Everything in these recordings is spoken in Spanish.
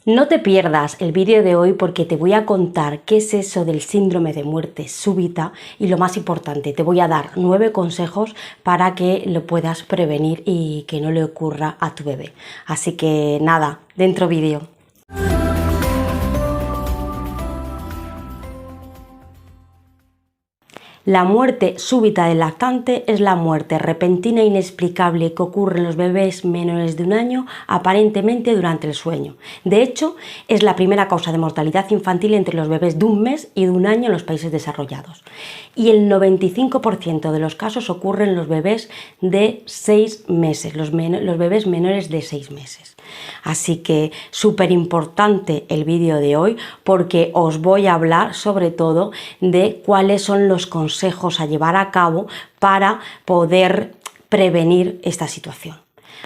No te pierdas el vídeo de hoy porque te voy a contar qué es eso del síndrome de muerte súbita y lo más importante, te voy a dar 9 consejos para que lo puedas prevenir y que no le ocurra a tu bebé. Así que nada, dentro vídeo. La muerte súbita del lactante es la muerte repentina e inexplicable que ocurre en los bebés menores de un año aparentemente durante el sueño. De hecho, es la primera causa de mortalidad infantil entre los bebés de un mes y de un año en los países desarrollados. Y el 95% de los casos ocurren en los bebés de 6 meses, los bebés menores de 6 meses. Así que súper importante el vídeo de hoy porque os voy a hablar sobre todo de cuáles son los consejos a llevar a cabo para poder prevenir esta situación.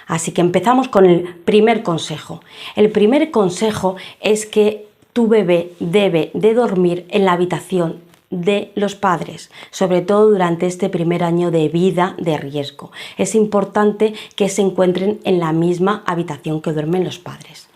Así que empezamos con el primer consejo. El primer consejo es que tu bebé debe de dormir en la habitación de los padres, sobre todo durante este primer año de vida de riesgo. Es importante que se encuentren en la misma habitación que duermen los padres.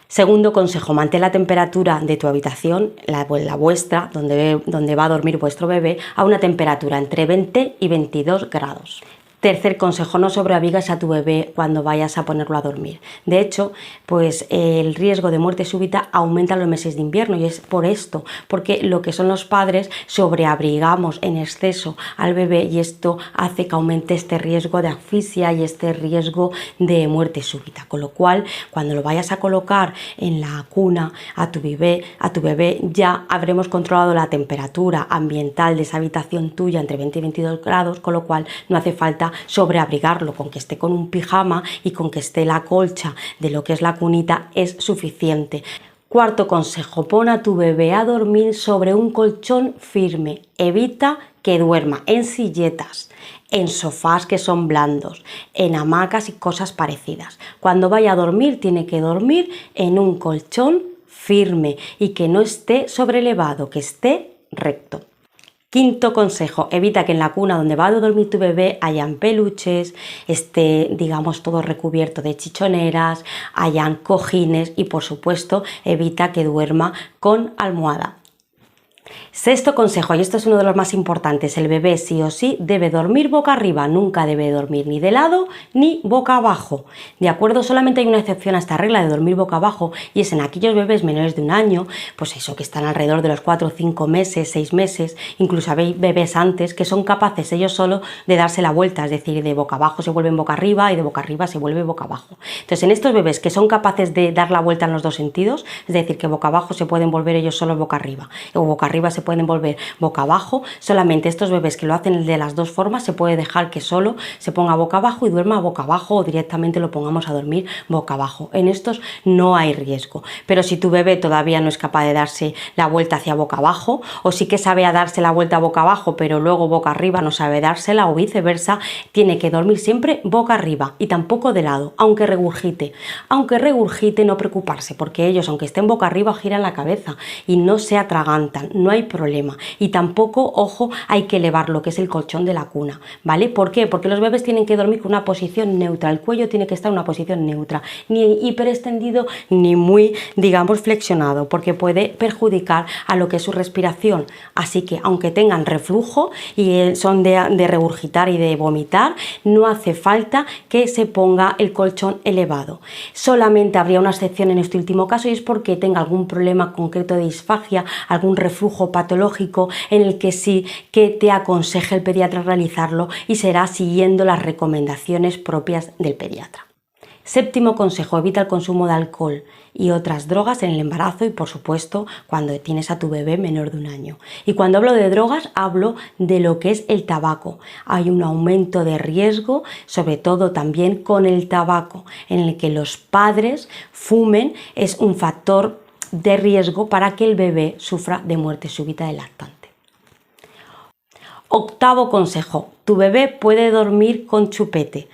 Segundo consejo, mantén la temperatura de tu habitación, la vuestra, donde va a dormir vuestro bebé, a una temperatura entre 20 y 22 grados. Tercer consejo, no sobreabrigas a tu bebé cuando vayas a ponerlo a dormir. De hecho, pues el riesgo de muerte súbita aumenta en los meses de invierno y es por esto, porque lo que son los padres sobreabrigamos en exceso al bebé y esto hace que aumente este riesgo de asfixia y este riesgo de muerte súbita. Con lo cual, cuando lo vayas a colocar en la cuna a tu bebé ya habremos controlado la temperatura ambiental de esa habitación tuya entre 20 y 22 grados, con lo cual no hace falta sobreabrigarlo, con que esté con un pijama y con que esté la colcha de lo que es la cunita es suficiente. Cuarto consejo, pon a tu bebé a dormir sobre un colchón firme. Evita que duerma en silletas, en sofás que son blandos, en hamacas y cosas parecidas. Cuando vaya a dormir tiene que dormir en un colchón firme y que no esté sobrelevado, que esté recto. Quinto consejo, evita que en la cuna donde va a dormir tu bebé hayan peluches, esté, digamos, todo recubierto de chichoneras, hayan cojines y, por supuesto, evita que duerma con almohada. Sexto consejo, y esto es uno de los más importantes, el bebé sí o sí debe dormir boca arriba, nunca debe dormir ni de lado ni boca abajo. ¿De acuerdo? Solamente hay una excepción a esta regla de dormir boca abajo y es en aquellos bebés menores de un año, pues eso, que están alrededor de los 4 o 5 meses, 6 meses, incluso habéis bebés antes que son capaces ellos solos de darse la vuelta, es decir, de boca abajo se vuelven boca arriba y de boca arriba se vuelve boca abajo. Entonces, en estos bebés que son capaces de dar la vuelta en los dos sentidos, es decir, que boca abajo se pueden volver ellos solos boca arriba o boca arriba se pueden volver boca abajo, solamente estos bebés que lo hacen de las dos formas se puede dejar que solo se ponga boca abajo y duerma boca abajo o directamente lo pongamos a dormir boca abajo. En estos no hay riesgo, pero si tu bebé todavía no es capaz de darse la vuelta hacia boca abajo o sí que sabe a darse la vuelta boca abajo pero luego boca arriba no sabe dársela o viceversa, tiene que dormir siempre boca arriba y tampoco de lado, aunque regurgite no preocuparse porque ellos aunque estén boca arriba giran la cabeza y no se atragantan, no hay problema. Y tampoco, ojo, hay que elevar lo que es el colchón de la cuna, ¿vale? ¿Por qué? Porque los bebés tienen que dormir con una posición neutra, el cuello tiene que estar en una posición neutra, ni hiperextendido ni muy, digamos, flexionado, porque puede perjudicar a lo que es su respiración. Así que, aunque tengan reflujo y son de regurgitar y de vomitar, no hace falta que se ponga el colchón elevado. Solamente habría una excepción en este último caso y es porque tenga algún problema concreto de disfagia, algún reflujo patológico en el que sí que te aconseje el pediatra realizarlo y será siguiendo las recomendaciones propias del pediatra. Séptimo consejo, evita el consumo de alcohol y otras drogas en el embarazo y por supuesto cuando tienes a tu bebé menor de un año. Y cuando hablo de drogas hablo de lo que es el tabaco. Hay un aumento de riesgo, sobre todo también con el tabaco, en el que los padres fumen, es un factor de riesgo para que el bebé sufra de muerte súbita del lactante. Octavo consejo, tu bebé puede dormir con chupete.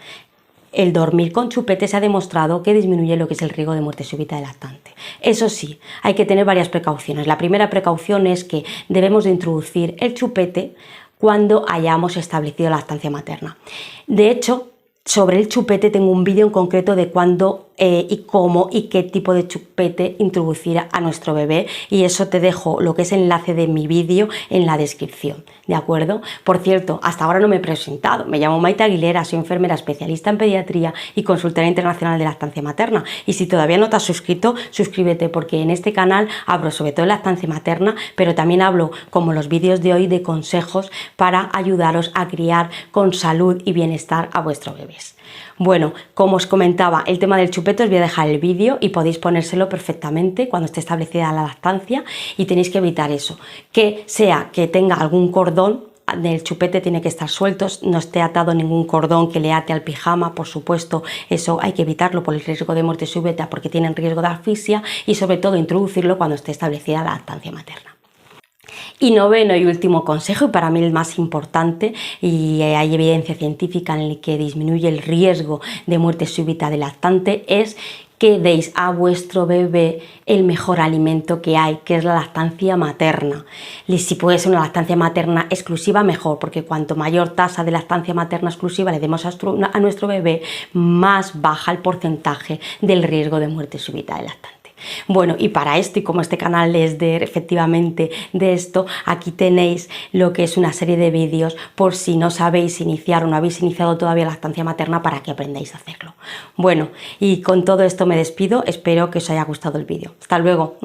El dormir con chupete se ha demostrado que disminuye lo que es el riesgo de muerte súbita del lactante. Eso sí, hay que tener varias precauciones. La primera precaución es que debemos de introducir el chupete cuando hayamos establecido la lactancia materna. De hecho, sobre el chupete tengo un vídeo en concreto de cuándo y cómo y qué tipo de chupete introducir a nuestro bebé, y eso te dejo lo que es el enlace de mi vídeo en la descripción, ¿de acuerdo? Por cierto, hasta ahora no me he presentado, me llamo Maite Aguilera, soy enfermera especialista en pediatría y consultora internacional de lactancia materna, y si todavía no te has suscrito, suscríbete, porque en este canal hablo sobre todo de lactancia materna, pero también hablo, como los vídeos de hoy, de consejos para ayudaros a criar con salud y bienestar a vuestros bebés. Bueno, como os comentaba, el tema del chupete os voy a dejar el vídeo y podéis ponérselo perfectamente cuando esté establecida la lactancia, y tenéis que evitar eso, que sea que tenga algún cordón. El chupete tiene que estar suelto, no esté atado ningún cordón que le ate al pijama, por supuesto, eso hay que evitarlo por el riesgo de muerte súbita, porque tienen riesgo de asfixia, y sobre todo introducirlo cuando esté establecida la lactancia materna. Y noveno y último consejo, y para mí el más importante, y hay evidencia científica en el que disminuye el riesgo de muerte súbita del lactante, es que deis a vuestro bebé el mejor alimento que hay, que es la lactancia materna. Y si puede ser una lactancia materna exclusiva, mejor, porque cuanto mayor tasa de lactancia materna exclusiva le demos a nuestro bebé, más baja el porcentaje del riesgo de muerte súbita del lactante. Bueno, y para esto, y como este canal es efectivamente de esto, aquí tenéis lo que es una serie de vídeos por si no sabéis iniciar o no habéis iniciado todavía la lactancia materna, para que aprendáis a hacerlo. Bueno, y con todo esto me despido, espero que os haya gustado el vídeo. Hasta luego.